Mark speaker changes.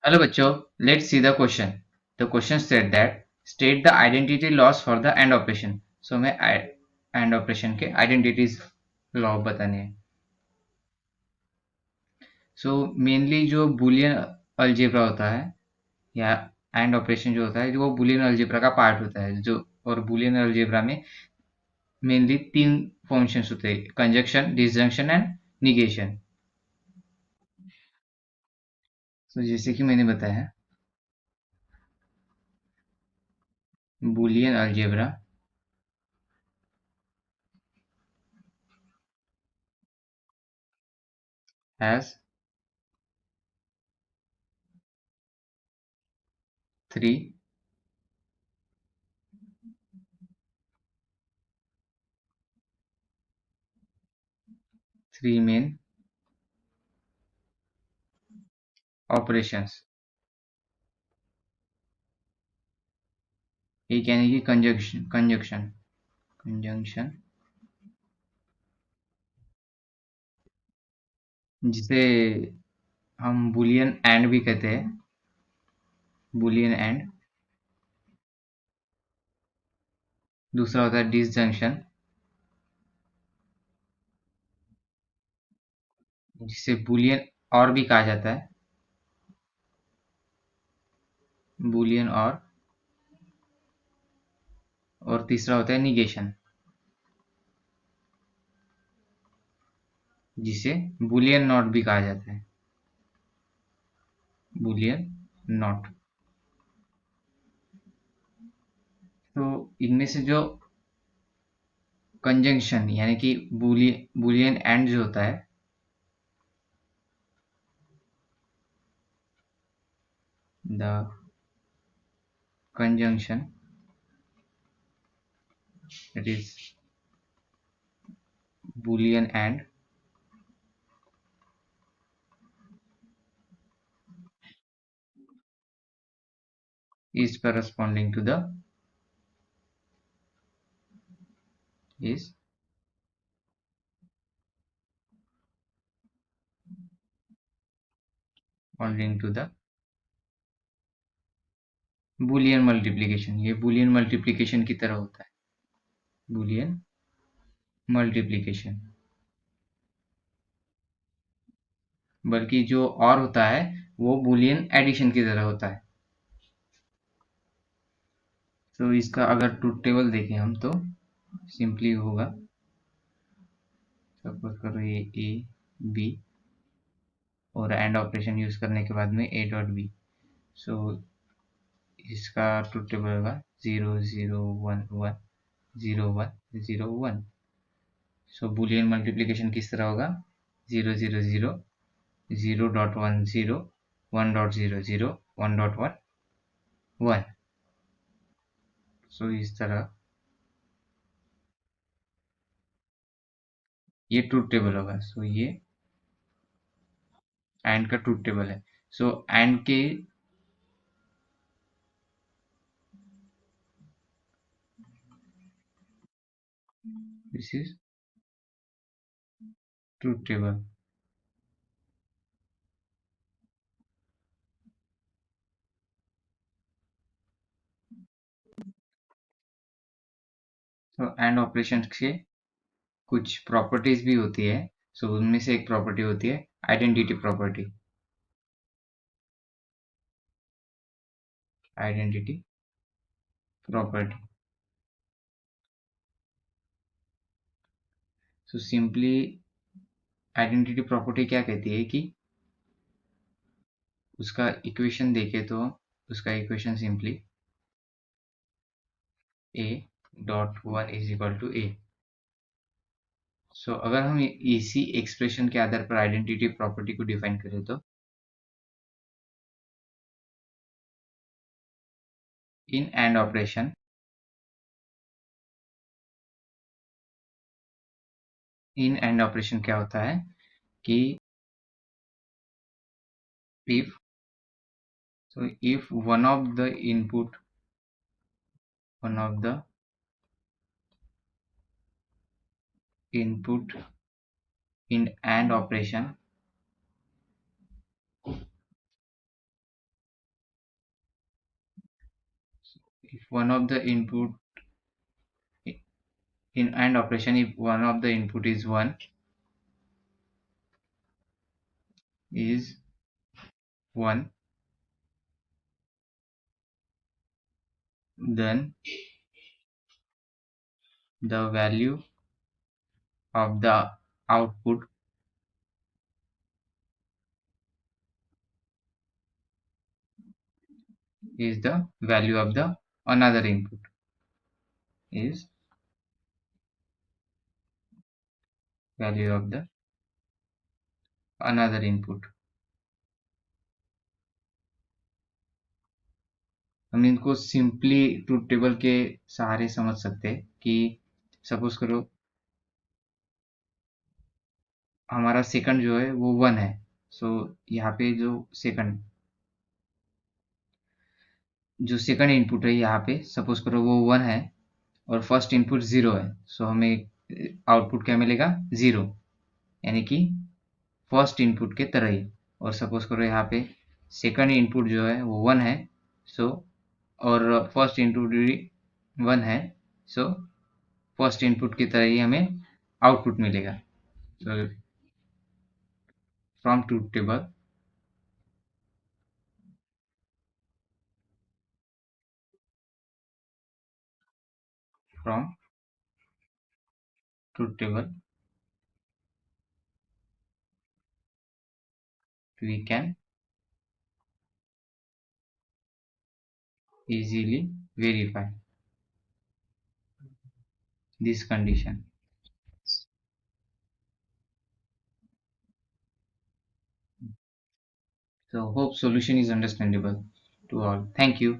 Speaker 1: Hello बच्चों, let's see the question. The question said that state the identity laws for the AND operation. So हमें AND operation के identities law बताने हैं. So mainly जो boolean algebra होता है या AND operation जो होता है वो boolean algebra का पार्ट होता है जो और boolean algebra में mainly तीन functions होते हैं conjunction, disjunction and negation. So जैसे कि मैंने बताया boolean algebra has three main operations. एक यानी कि कंजंक्शन कंजंक्शन जिसे हम बुलियन एंड भी कहते हैं बुलियन एंड. दूसरा होता है डिसजंक्शन जिसे बुलियन और भी कहा जाता है बुलियन और तीसरा होता है निगेशन जिसे बुलियन नॉट भी कहा जाता है बुलियन नॉट. तो इनमें से जो कंजंक्शन यानी कि बुलियन एंड जो होता है the conjunction that is boolean and is corresponding to the is corresponding to the Boolean multiplication. ये बूलियन मल्टीप्लिकेशन की तरह होता है बूलियन मल्टीप्लिकेशन. बल्कि जो और होता है वो बूलियन एडिशन की तरह होता है. तो इसका अगर ट्रूथ टेबल देखें हम तो सिंपली होगा सपोज करो ये ए बी और एंड ऑपरेशन यूज करने के बाद में ए डॉट बी. सो इसका ट्रूथ टेबल होगा 0 0 1 1 0 1 0 1. सो बूलियन मल्टीप्लिकेशन किस तरह होगा 0 0 0 0 डॉट 1 0 1 डॉट 0 0 1 डॉट 1 1. सो इस तरह ये ट्रूथ टेबल होगा. सो ये एंड का ट्रूथ टेबल है. सो एंड के दिस इज ट्रूथ टेबल. तो एंड ऑपरेशन के कुछ प्रॉपर्टीज भी होती है. सो उनमें से एक प्रॉपर्टी होती है identity property. Identity property. So simply identity property क्या कहती है कि उसका इक्वेशन देखे तो उसका equation simply a dot 1 is equal to a. So अगर हम इसी एक्सप्रेशन के आधार पर आइडेंटिटी प्रॉपर्टी को डिफाइन करें तो इन एंड ऑपरेशन क्या होता है कि if if one of the input in AND operation one of the input in AND operation, if one of the input is 1, is 1, then the value of the output is the value of the another input, is value of the another input. हम इनको simply truth table के सहारे समझ सकते हैं कि suppose करो हमारा सेकंड जो है वो 1 है। सो यहाँ पे जो सेकंड इनपुट है यहाँ पे सपोज करो वो 1 है और फर्स्ट इनपुट 0 है। सो हमें आउटपुट क्या मिलेगा? 0, यानी कि फर्स्ट इनपुट के तरह ही। और सपोज करो यहाँ पे सेकंड इनपुट जो है वो 1 है। सो और फर्स्ट इनपुट भी 1 है। सो फर्स्ट इनपुट की तरह ही हमें आउटपुट मिलेगा। So from truth table, from truth table, we can easily verify this condition. So hope solution is understandable to all. Thank you.